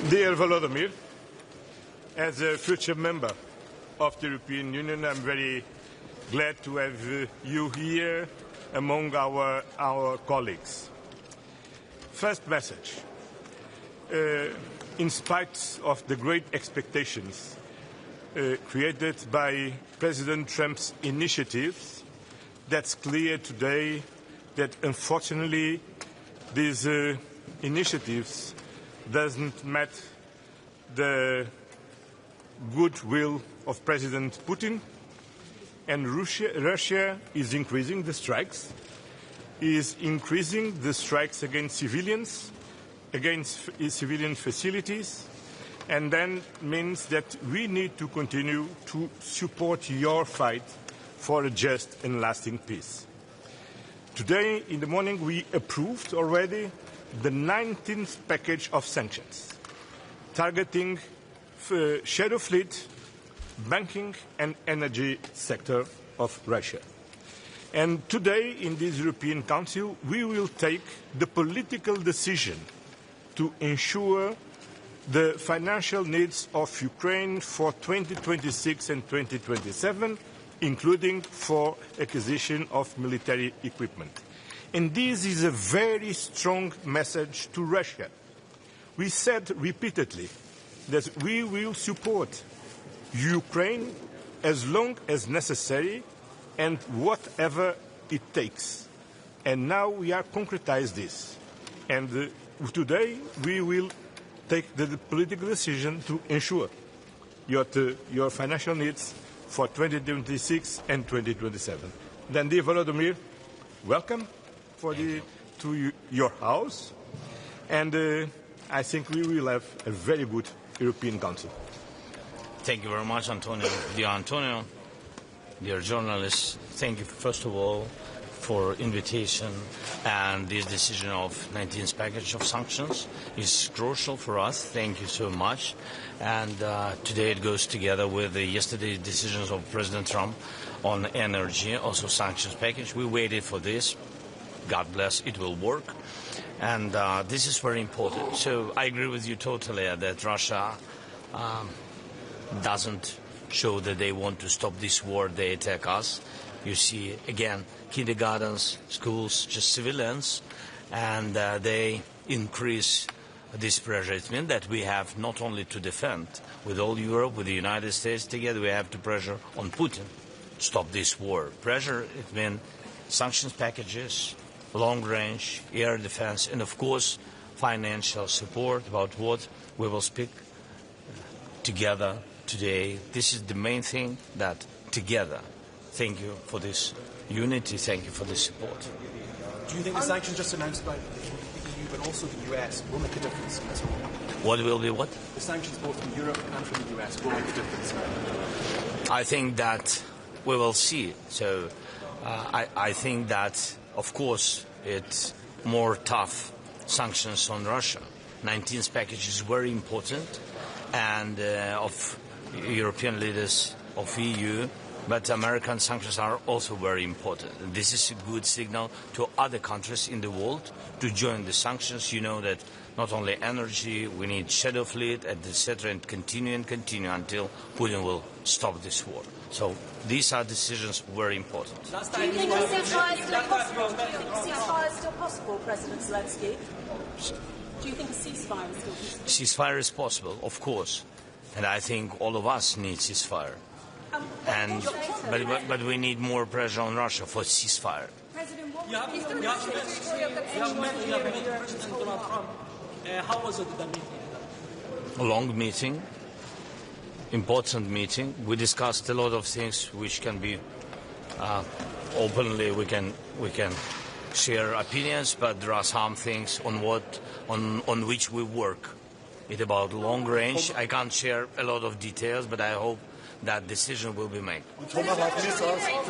Dear Volodymyr, as a future member of the European Union, I'm very glad to have you here among our colleagues. First message. In spite of the great expectations created by President Trump's initiatives, that's clear today that unfortunately these initiatives doesn't match the goodwill of President Putin, and Russia is increasing the strikes, against civilians, against civilian facilities, and then means that we need to continue to support your fight for a just and lasting peace. Today in the morning we approved already the 19th package of sanctions, targeting shadow fleet, banking and energy sector of Russia. And today in this European Council we will take the political decision to ensure the financial needs of Ukraine for 2026 and 2027, including for acquisition of military equipment. And this is a very strong message to Russia. We said repeatedly that we will support Ukraine as long as necessary and whatever it takes. And now we are concretizing this. And today we will take the political decision to ensure your financial needs for 2026 and 2027. Then, dear Volodymyr, welcome to your house, and I think we will have a very good European Council. Thank you very much, Antonio. Dear Antonio, dear journalists, thank you first of all for invitation, and this decision of 19th package of sanctions is crucial for us. Thank you so much. And today it goes together with the yesterday's decisions of President Trump on energy, also sanctions package. We waited for this. God bless, it will work. And this is very important. So I agree with you totally that Russia doesn't show that they want to stop this war. They attack us. You see, again, kindergartens, schools, just civilians, and they increase this pressure. It means that we have not only to defend with all Europe, with the United States together, we have to pressure on Putin to stop this war. Pressure, it means sanctions packages, long-range air defense, and of course financial support, about what we will speak together today. This is the main thing, that together. Thank you for this unity. Thank you for this support. Do you think the sanctions just announced by the EU but also the U.S. will make a difference? What will be what? The sanctions both from Europe and from the U.S. will make a difference. I think that we will see. So I think that, of course, it's more tough sanctions on Russia. 19th package is very important, and of European leaders, of EU, but American sanctions are also very important. This is a good signal to other countries in the world to join the sanctions. You know that not only energy, we need shadow fleet, etc., and continue until Putin will stop this war. So these are decisions very important. Do you think a ceasefire is still possible? Do you think a ceasefire is still possible, President Zelensky? Do you think a ceasefire is still possible? Ceasefire is possible, of course, and I think all of us need ceasefire. But we need more pressure on Russia for ceasefire. President, what You have met President Donald Trump. How was it, the meeting? A long meeting, important meeting. We discussed a lot of things which can be openly. We can share opinions, but there are some things on which we work. It's about long range. I can't share a lot of details, but I hope that decision will be made. The Tomahawk missiles, can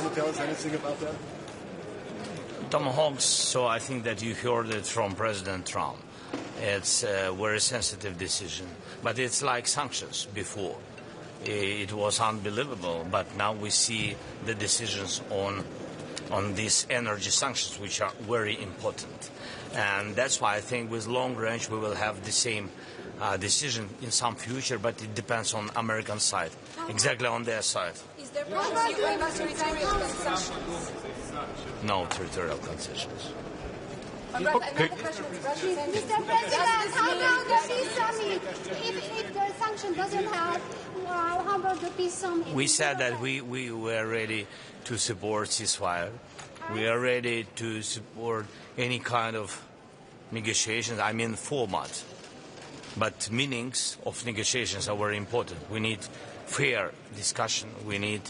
you tell us anything about that? Tomahawks, so I think that you heard it from President Trump. It's a very sensitive decision, but it's like sanctions before. It was unbelievable, but now we see the decisions on on these energy sanctions, which are very important. And that's why I think with long range we will have the same decision in some future, but it depends on American side, exactly on their side. Is there pressure Ukraine about territorial concessions? No territorial concessions. Another question to President. Mr. President, how about the peace summit? If the sanction doesn't help, how about the peace summit? We said that we were ready to support ceasefire. We are ready to support any kind of negotiations, I mean format. But meanings of negotiations are very important. We need fair discussion. We need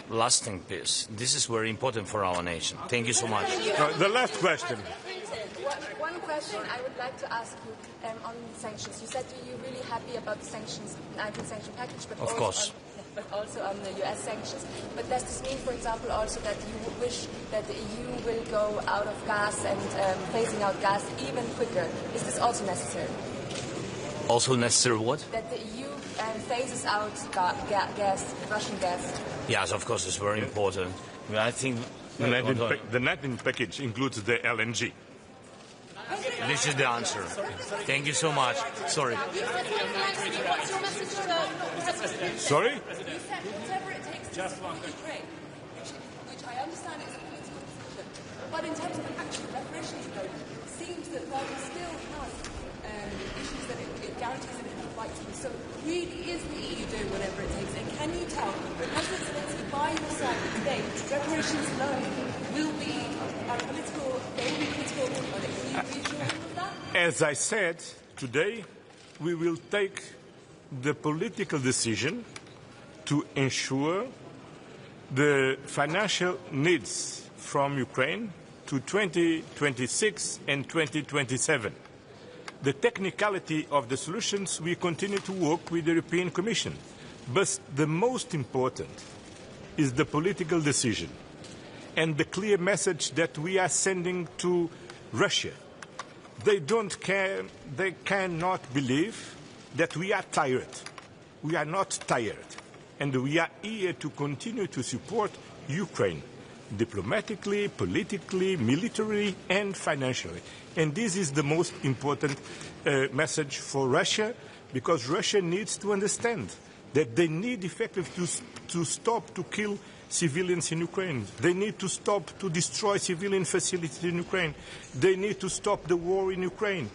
lasting peace. This is very important for our nation. Thank you so much. The last question. One question I would like to ask you on sanctions. You said you're really happy about the sanctions, 19-sanction package, but of course. But also on the U.S. sanctions. But does this mean, for example, also that you wish that the EU will go out of gas and phasing out gas even quicker? Is this also necessary? Also necessary what? That the EU phases out gas, Russian gas. Yes, of course, it's very important. I think the 19th package includes the LNG. This is the answer. Thank you so much. Sorry. What's your message to President? Sorry? You said whatever it takes to support Ukraine, which I understand is a political decision. But in terms of an actual reparations vote, it seems that Russia still has issues that it guarantees that it has a right to. So really is the EU doing whatever it takes? And can you tell President Zelensky by your side today, reparations alone will be a political, they will be political, or can you reassure him of that? As I said, today we will take the political decision to ensure the financial needs from Ukraine to 2026 and 2027. The technicality of the solutions, we continue to work with the European Commission. But the most important is the political decision and the clear message that we are sending to Russia. They don't care, they cannot believe that we are tired. We are not tired. And we are here to continue to support Ukraine diplomatically, politically, militarily, and financially. And this is the most important message for Russia, because Russia needs to understand that they need effectively to stop to kill civilians in Ukraine. They need to stop to destroy civilian facilities in Ukraine. They need to stop the war in Ukraine.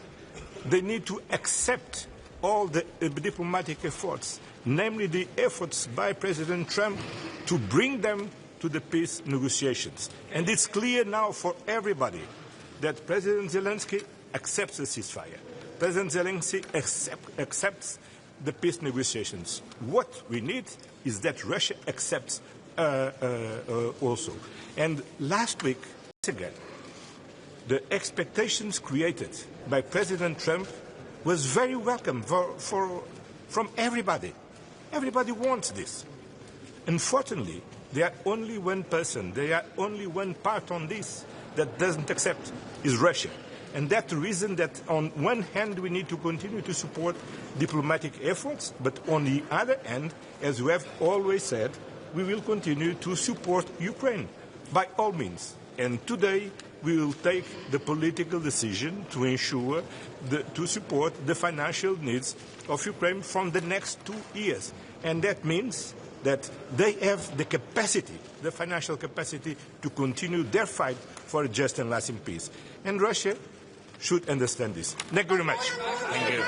They need to accept all the diplomatic efforts, namely the efforts by President Trump to bring them to the peace negotiations. And it's clear now for everybody that President Zelensky accepts the ceasefire. President Zelensky accepts the peace negotiations. What we need is that Russia accepts also. And last week, again, the expectations created by President Trump was very welcome from everybody. Everybody wants this. Unfortunately, there are only one person, there are only one part on this that doesn't accept, is Russia. And that's the reason that on one hand we need to continue to support diplomatic efforts, but on the other hand, as we have always said, we will continue to support Ukraine by all means. And today we will take the political decision to ensure to support the financial needs of Ukraine from the next 2 years. And that means that they have the capacity, the financial capacity, to continue their fight for a just and lasting peace. And Russia should understand this. Thank you very much. Thank you.